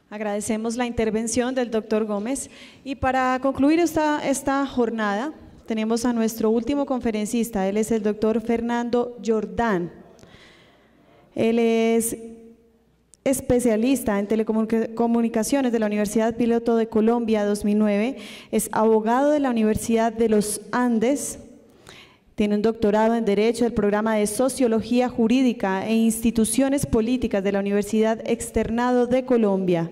Agradecemos la intervención del doctor Gómez. Y para concluir esta jornada, tenemos a nuestro último conferencista. Él es el doctor Fernando Jordán. Él es especialista en telecomunicaciones de la Universidad Piloto de Colombia 2009. Es abogado de la Universidad de los Andes. Tiene un doctorado en Derecho del programa de Sociología Jurídica e Instituciones Políticas de la Universidad Externado de Colombia.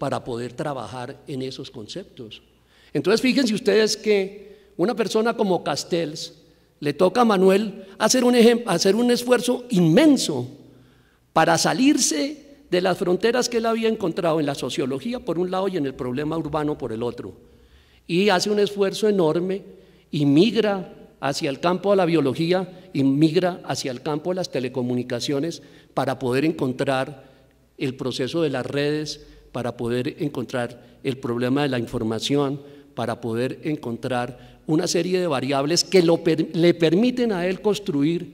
para poder trabajar en esos conceptos. Entonces fíjense ustedes que una persona como Castells le toca a Manuel hacer un esfuerzo inmenso para salirse de las fronteras que él había encontrado en la sociología por un lado y en el problema urbano por el otro. Y hace un esfuerzo enorme y migra hacia el campo de la biología y migra hacia el campo de las telecomunicaciones para poder encontrar el proceso de las redes, para poder encontrar el problema de la información, para poder encontrar una serie de variables que le permiten a él construir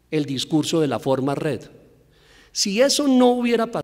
el discurso de la forma red. Si eso no hubiera pasado,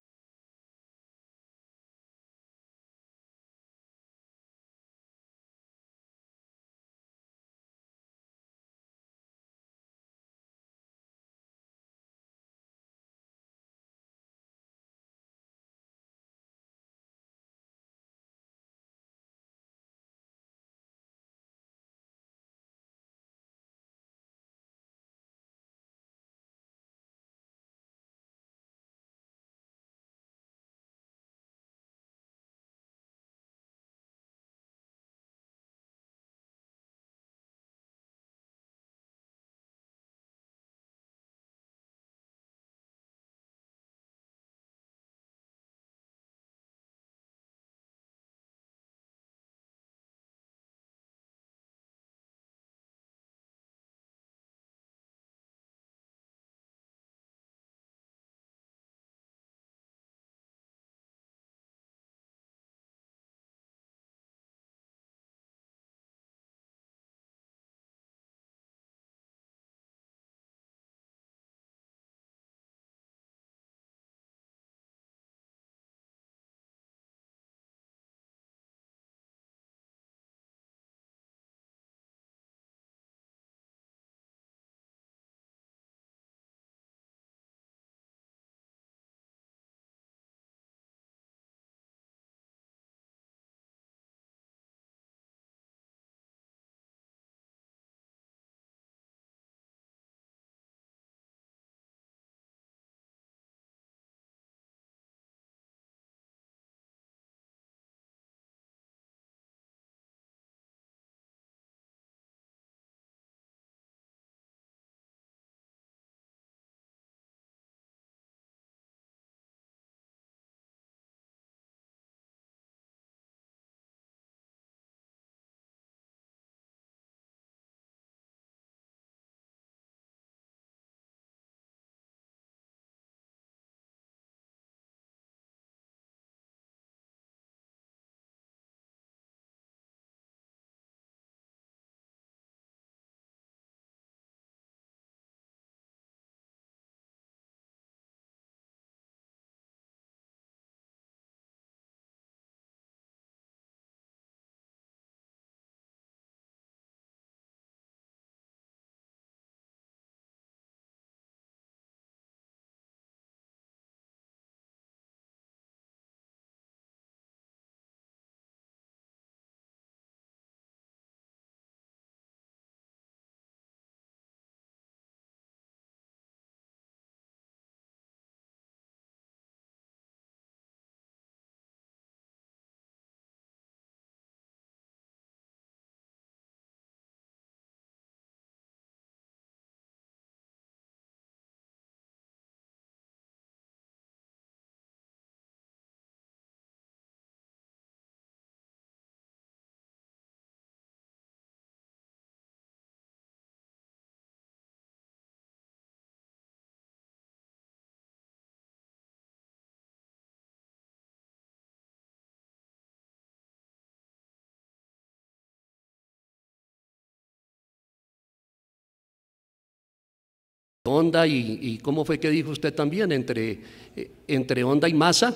onda y cómo fue que dijo usted también, entre onda y masa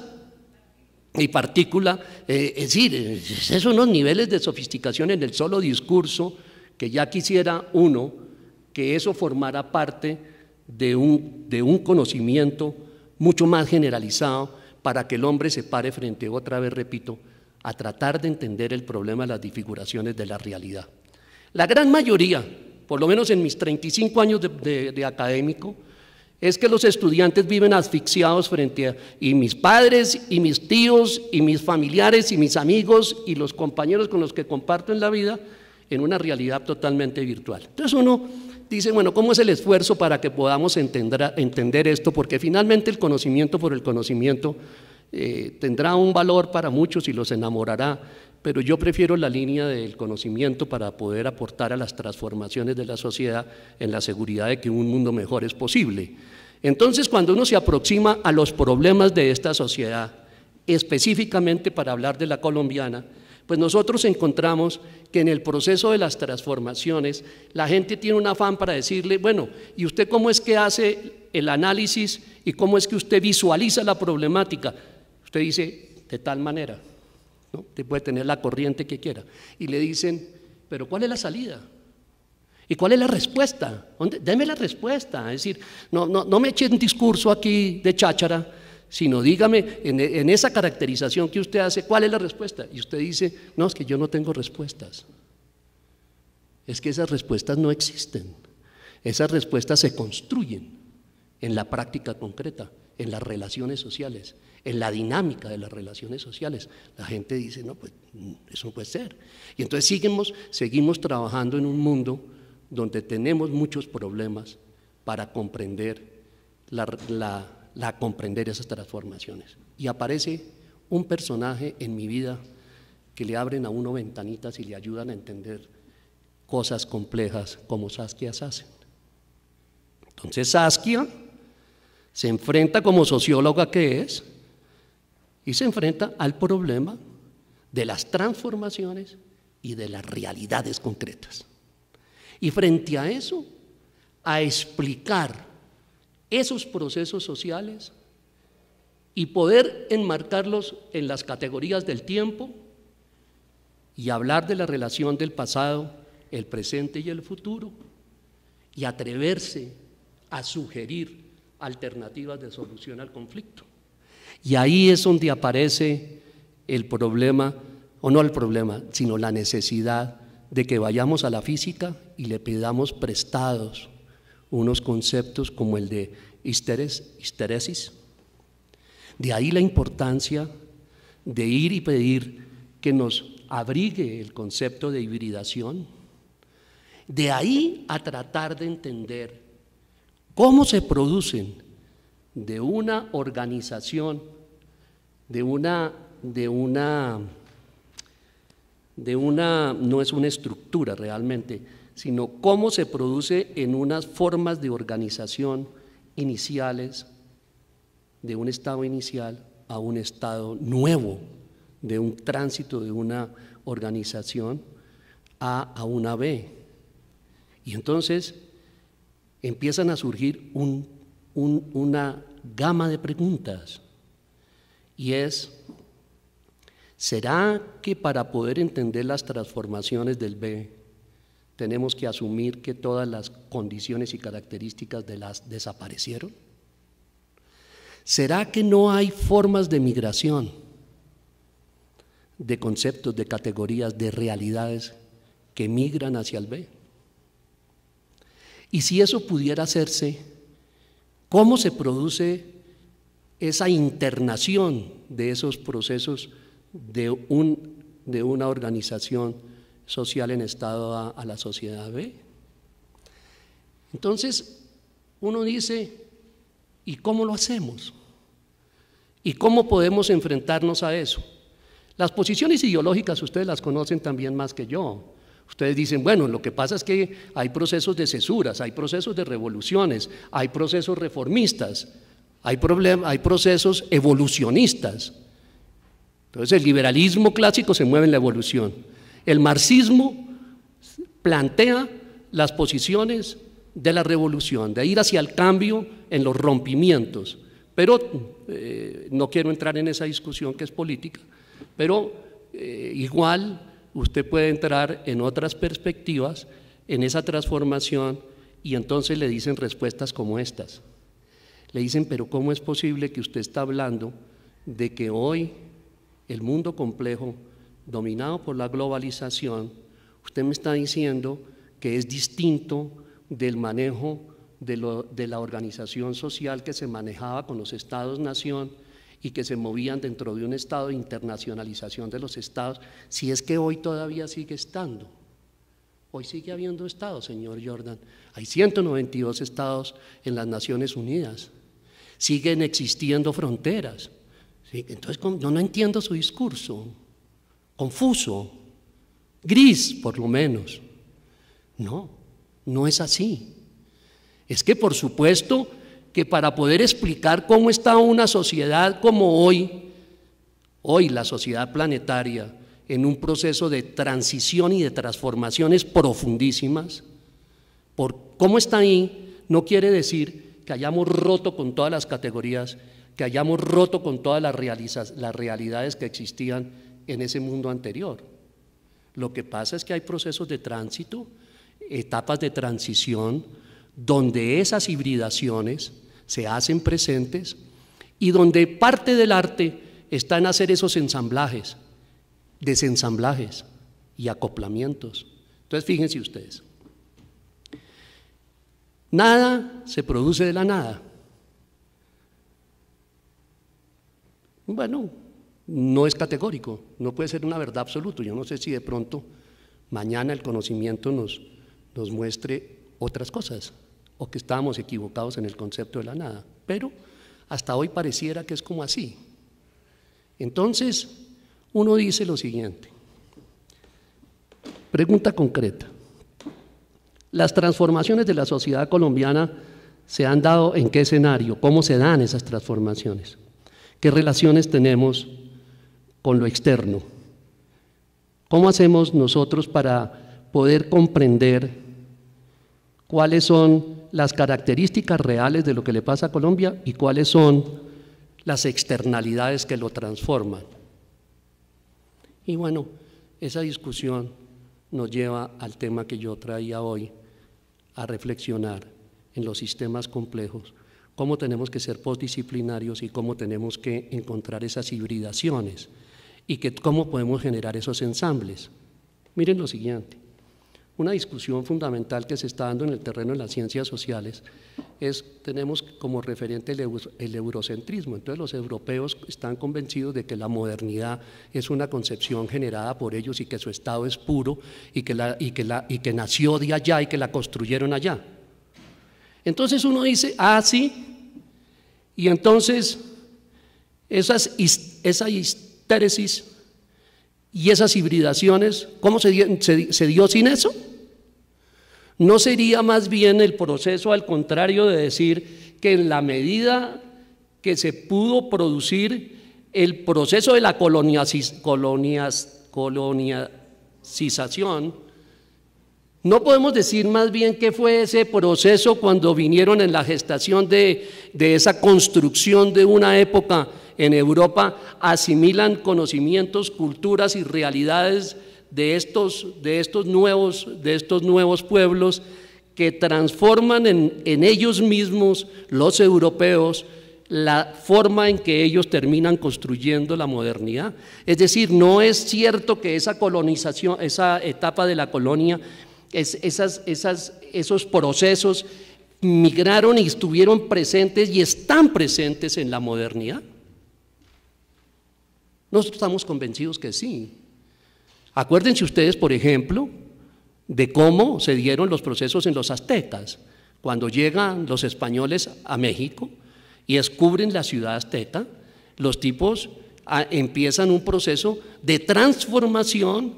y partícula, es decir, esos son unos niveles de sofisticación en el solo discurso que ya quisiera uno que eso formara parte de un conocimiento mucho más generalizado para que el hombre se pare frente, otra vez repito, a tratar de entender el problema de las disfiguraciones de la realidad. La gran mayoría, por lo menos en mis 35 años de académico, es que los estudiantes viven asfixiados frente a, y mis padres, y mis tíos, y mis familiares, y mis amigos, y los compañeros con los que comparto en la vida, en una realidad totalmente virtual. Entonces uno dice, bueno, ¿cómo es el esfuerzo para que podamos entender esto? Porque finalmente el conocimiento por el conocimiento tendrá un valor para muchos y los enamorará, pero yo prefiero la línea del conocimiento para poder aportar a las transformaciones de la sociedad en la seguridad de que un mundo mejor es posible. Entonces, cuando uno se aproxima a los problemas de esta sociedad, específicamente para hablar de la colombiana, pues nosotros encontramos que en el proceso de las transformaciones la gente tiene un afán para decirle, bueno, ¿y usted cómo es que hace el análisis y cómo es que usted visualiza la problemática? Usted dice, de tal manera, ¿no? Usted puede tener la corriente que quiera. Y le dicen, pero ¿cuál es la salida? ¿Y cuál es la respuesta? Deme la respuesta. Es decir, no me eche un discurso aquí de cháchara, sino dígame en esa caracterización que usted hace, ¿cuál es la respuesta? Y usted dice, no, es que yo no tengo respuestas. Es que esas respuestas no existen. Esas respuestas se construyen en la práctica concreta, en las relaciones sociales, en la dinámica de las relaciones sociales. La gente dice, no, pues eso no puede ser. Y entonces seguimos trabajando en un mundo donde tenemos muchos problemas para comprender comprender esas transformaciones. Y aparece un personaje en mi vida que le abren a uno ventanitas y le ayudan a entender cosas complejas como Saskia Sassen. Entonces Saskia se enfrenta como socióloga que es y se enfrenta al problema de las transformaciones y de las realidades concretas. Y frente a eso, a explicar esos procesos sociales y poder enmarcarlos en las categorías del tiempo y hablar de la relación del pasado, el presente y el futuro y atreverse a sugerir alternativas de solución al conflicto. Y ahí es donde aparece el problema, o no el problema, sino la necesidad de que vayamos a la física y le pidamos prestados unos conceptos como el de histeresis. De ahí la importancia de ir y pedir que nos abrigue el concepto de hibridación. De ahí a tratar de entender cómo se producen de una organización, no es una estructura realmente, sino cómo se produce en unas formas de organización iniciales, de un estado inicial a un estado nuevo, de un tránsito de una organización a una B. Y entonces empiezan a surgir una gama de preguntas, y es, ¿será que para poder entender las transformaciones del B tenemos que asumir que todas las condiciones y características de las desaparecieron? ¿Será que no hay formas de migración, de conceptos, de categorías, de realidades que migran hacia el B? Y si eso pudiera hacerse, ¿cómo se produce esa internación de esos procesos de una organización social en estado a la sociedad B? Entonces uno dice, ¿y cómo lo hacemos? ¿Y cómo podemos enfrentarnos a eso? Las posiciones ideológicas ustedes las conocen también más que yo. Ustedes dicen, bueno, lo que pasa es que hay procesos de cesuras, hay procesos de revoluciones, hay procesos reformistas, hay procesos evolucionistas. Entonces el liberalismo clásico se mueve en la evolución. El marxismo plantea las posiciones de la revolución, de ir hacia el cambio en los rompimientos. Pero no quiero entrar en esa discusión que es política, pero igual usted puede entrar en otras perspectivas, en esa transformación, y entonces le dicen respuestas como estas. Le dicen, pero ¿cómo es posible que usted está hablando de que hoy el mundo complejo, dominado por la globalización, usted me está diciendo que es distinto del manejo de la organización social que se manejaba con los estados-nación y que se movían dentro de un estado de internacionalización de los estados, si es que hoy todavía sigue estando. Hoy sigue habiendo estados, señor Jordan. Hay 192 estados en las Naciones Unidas. Siguen existiendo fronteras. ¿Sí? Entonces, no entiendo su discurso. Confuso, gris por lo menos. No, no es así. Es que por supuesto que para poder explicar cómo está una sociedad como hoy la sociedad planetaria, en un proceso de transición y de transformaciones profundísimas, por cómo está ahí, no quiere decir que hayamos roto con todas las categorías, que hayamos roto con todas las realidades que existían en ese mundo anterior. Lo que pasa es que hay procesos de tránsito, etapas de transición, donde esas hibridaciones se hacen presentes y donde parte del arte está en hacer esos ensamblajes, desensamblajes y acoplamientos. Entonces, fíjense ustedes, nada se produce de la nada. Bueno, no es categórico, no puede ser una verdad absoluta. Yo no sé si de pronto mañana el conocimiento nos muestre otras cosas o que estábamos equivocados en el concepto de la nada, pero hasta hoy pareciera que es como así. Entonces, uno dice lo siguiente, pregunta concreta: ¿las transformaciones de la sociedad colombiana se han dado en qué escenario? ¿Cómo se dan esas transformaciones? ¿Qué relaciones tenemos con lo externo? ¿Cómo hacemos nosotros para poder comprender cuáles son las características reales de lo que le pasa a Colombia y cuáles son las externalidades que lo transforman? Y bueno, esa discusión nos lleva al tema que yo traía hoy, a reflexionar en los sistemas complejos, cómo tenemos que ser postdisciplinarios y cómo tenemos que encontrar esas hibridaciones y cómo podemos generar esos ensambles. Miren lo siguiente, una discusión fundamental que se está dando en el terreno de las ciencias sociales tenemos como referente el eurocentrismo. Entonces los europeos están convencidos de que la modernidad es una concepción generada por ellos y que su estado es puro y que nació de allá y que la construyeron allá. Entonces uno dice, sí, y entonces esa histéresis y esas hibridaciones, ¿cómo se dio sin eso? ¿No sería más bien el proceso al contrario de decir que en la medida que se pudo producir el proceso de la colonización, no podemos decir más bien que fue ese proceso cuando vinieron en la gestación de esa construcción de una época en Europa, asimilan conocimientos, culturas y realidades de estos nuevos pueblos que transforman en ellos mismos, los europeos, la forma en que ellos terminan construyendo la modernidad? Es decir, no es cierto que esa colonización, esa etapa de la colonia, esos procesos migraron y estuvieron presentes y están presentes en la modernidad. Nosotros estamos convencidos que sí. Acuérdense ustedes, por ejemplo, de cómo se dieron los procesos en los aztecas, cuando llegan los españoles a México y descubren la ciudad azteca. Los tipos empiezan un proceso de transformación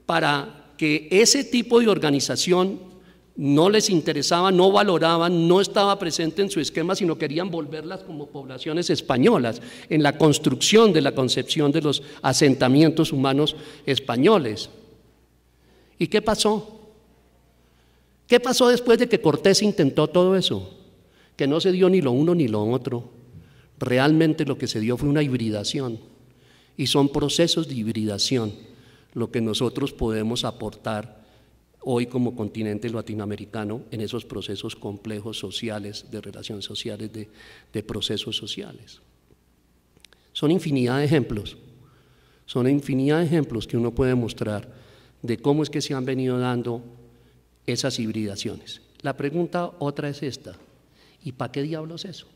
para que ese tipo de organización no les interesaba, no valoraban, no estaba presente en su esquema, sino querían volverlas como poblaciones españolas en la construcción de la concepción de los asentamientos humanos españoles. ¿Y qué pasó? ¿Qué pasó después de que Cortés intentó todo eso? Que no se dio ni lo uno ni lo otro. Realmente lo que se dio fue una hibridación, y son procesos de hibridación lo que nosotros podemos aportar hoy como continente latinoamericano en esos procesos complejos sociales, de relaciones sociales, de procesos sociales. Son infinidad de ejemplos que uno puede mostrar de cómo es que se han venido dando esas hibridaciones. La pregunta otra es esta: ¿Y para qué diablos eso?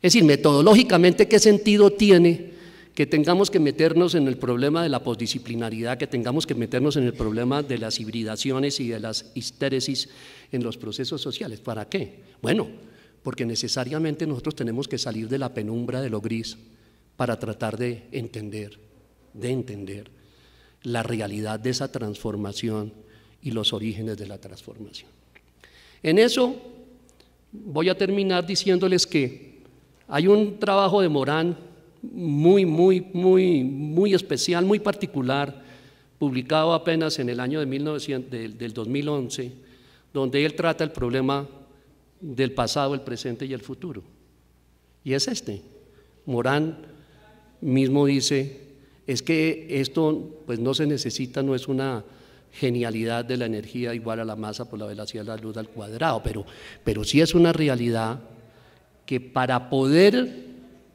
Es decir, metodológicamente, ¿qué sentido tiene que tengamos que meternos en el problema de la posdisciplinaridad, que tengamos que meternos en el problema de las hibridaciones y de las histéresis en los procesos sociales? ¿Para qué? Bueno, porque necesariamente nosotros tenemos que salir de la penumbra de lo gris para tratar de entender la realidad de esa transformación y los orígenes de la transformación. En eso voy a terminar diciéndoles que hay un trabajo de Morán muy especial, muy particular, publicado apenas en el año del 2011, donde él trata el problema del pasado, el presente y el futuro. Y es este. Morán mismo dice, es que esto pues no se necesita, no es una genialidad de la energía igual a la masa por la velocidad de la luz al cuadrado, pero sí es una realidad que para poder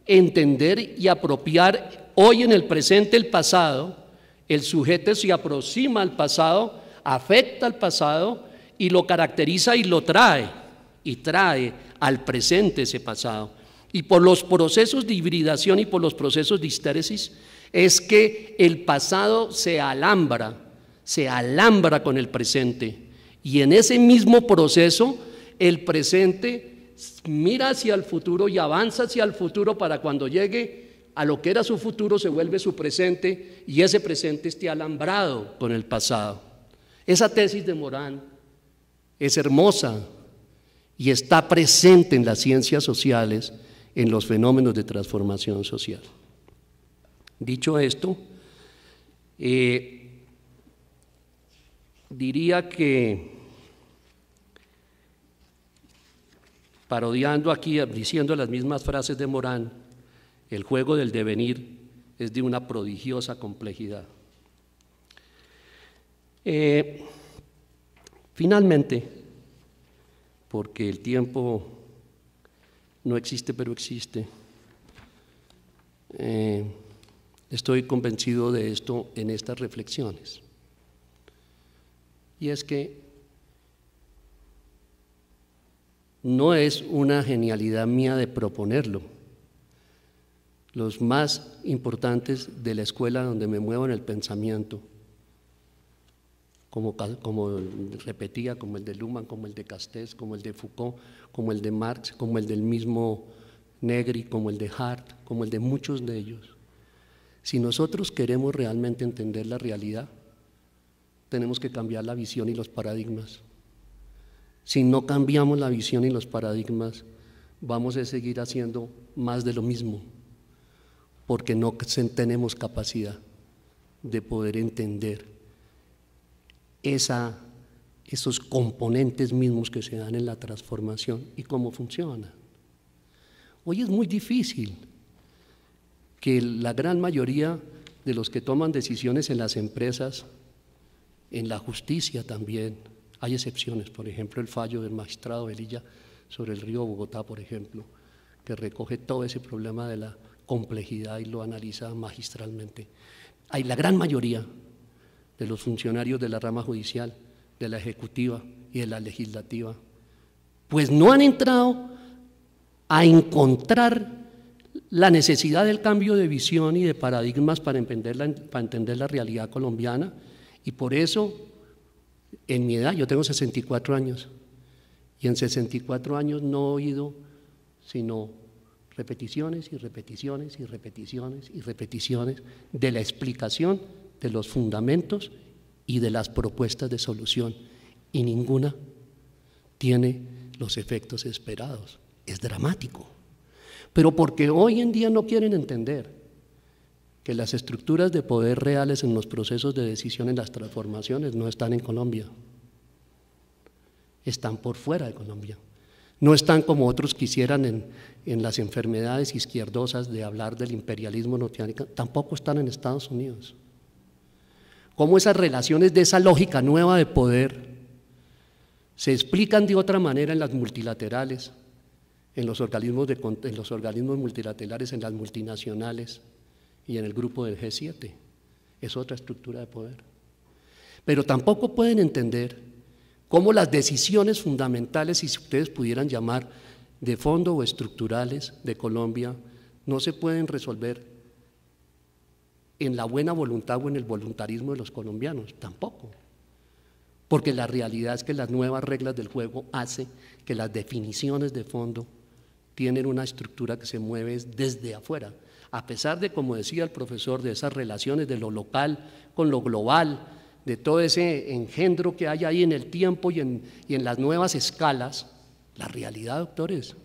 entender y apropiar hoy en el presente el pasado, el sujeto se aproxima al pasado, afecta al pasado y lo caracteriza y lo trae al presente ese pasado. Y por los procesos de hibridación y por los procesos de histéresis es que el pasado se alambra con el presente, y en ese mismo proceso el presente mira hacia el futuro y avanza hacia el futuro para cuando llegue a lo que era su futuro se vuelve su presente, y ese presente esté alambrado con el pasado. Esa tesis de Morán es hermosa y está presente en las ciencias sociales, en los fenómenos de transformación social. Dicho esto, diría que, parodiando aquí, diciendo las mismas frases de Morán, el juego del devenir es de una prodigiosa complejidad. Finalmente, porque el tiempo no existe pero existe, estoy convencido de esto en estas reflexiones, y es que no es una genialidad mía de proponerlo. Los más importantes de la escuela donde me muevo en el pensamiento, como repetía, como el de Luhmann, como el de Castells, como el de Foucault, como el de Marx, como el del mismo Negri, como el de Hart, como el de muchos de ellos. Si nosotros queremos realmente entender la realidad, tenemos que cambiar la visión y los paradigmas. Si no cambiamos la visión y los paradigmas, vamos a seguir haciendo más de lo mismo, porque no tenemos capacidad de poder entender esos componentes mismos que se dan en la transformación y cómo funcionan. Hoy es muy difícil que la gran mayoría de los que toman decisiones en las empresas, en la justicia también, hay excepciones, por ejemplo el fallo del magistrado Velilla sobre el río Bogotá, por ejemplo, que recoge todo ese problema de la complejidad y lo analiza magistralmente. Hay la gran mayoría de los funcionarios de la rama judicial, de la ejecutiva y de la legislativa, pues no han entrado a encontrar la necesidad del cambio de visión y de paradigmas para entender la realidad colombiana, y por eso, en mi edad, yo tengo 64 años, y en 64 años no he oído sino repeticiones y repeticiones y repeticiones y repeticiones de la explicación de los fundamentos y de las propuestas de solución, y ninguna tiene los efectos esperados. Es dramático, pero porque hoy en día no quieren entender que las estructuras de poder reales en los procesos de decisión en las transformaciones no están en Colombia, están por fuera de Colombia. No están como otros quisieran en las enfermedades izquierdosas de hablar del imperialismo norteamericano, tampoco están en Estados Unidos. Cómo esas relaciones de esa lógica nueva de poder se explican de otra manera en las multilaterales, en los organismos multilaterales, en las multinacionales y en el grupo del G7. Es otra estructura de poder. Pero tampoco pueden entender cómo las decisiones fundamentales, si ustedes pudieran llamar de fondo o estructurales de Colombia, no se pueden resolver en la buena voluntad o en el voluntarismo de los colombianos, tampoco. Porque la realidad es que las nuevas reglas del juego hacen que las definiciones de fondo tienen una estructura que se mueve desde afuera, a pesar de, como decía el profesor, de esas relaciones de lo local con lo global, de todo ese engendro que hay ahí en el tiempo y en las nuevas escalas. La realidad, doctores,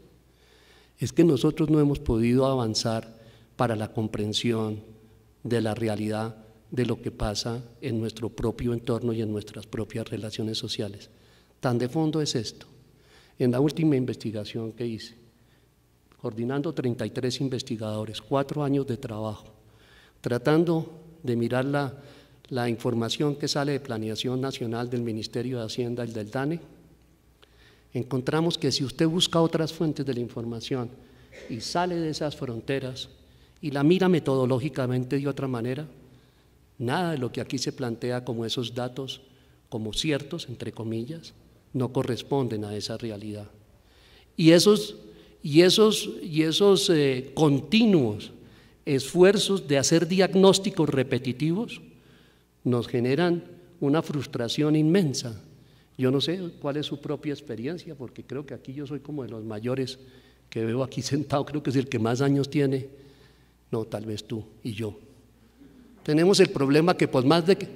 es que nosotros no hemos podido avanzar para la comprensión de la realidad de lo que pasa en nuestro propio entorno y en nuestras propias relaciones sociales. Tan de fondo es esto. En la última investigación que hice, coordinando 33 investigadores, 4 años de trabajo, tratando de mirar la información que sale de Planeación Nacional del Ministerio de Hacienda y del DANE, encontramos que si usted busca otras fuentes de la información y sale de esas fronteras y la mira metodológicamente de otra manera, nada de lo que aquí se plantea como esos datos, como ciertos, entre comillas, no corresponden a esa realidad. Y esos continuos esfuerzos de hacer diagnósticos repetitivos nos generan una frustración inmensa. Yo no sé cuál es su propia experiencia, porque creo que aquí yo soy como de los mayores que veo aquí sentado, creo que es el que más años tiene, no, tal vez tú y yo. Tenemos el problema que pues más de que,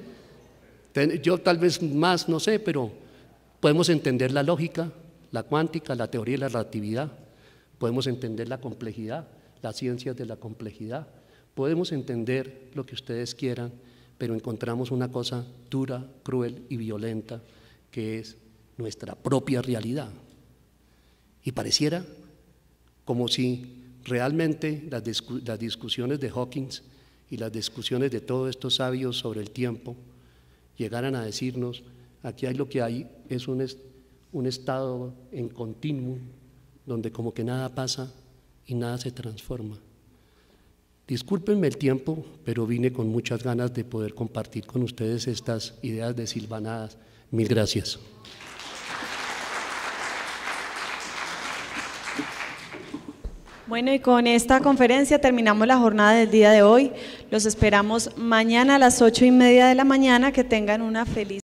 yo tal vez más, no sé, pero podemos entender la lógica, la cuántica, la teoría de la relatividad, podemos entender la complejidad, las ciencias de la complejidad, podemos entender lo que ustedes quieran, pero encontramos una cosa dura, cruel y violenta, que es nuestra propia realidad. Y pareciera como si realmente las discusiones de Hawkins y las discusiones de todos estos sabios sobre el tiempo llegaran a decirnos, aquí hay lo que hay, es un estado en continuum, donde como que nada pasa y nada se transforma. Discúlpenme el tiempo, pero vine con muchas ganas de poder compartir con ustedes estas ideas desilvanadas. Mil gracias. Bueno, y con esta conferencia terminamos la jornada del día de hoy. Los esperamos mañana a las 8:30 de la mañana. Que tengan una feliz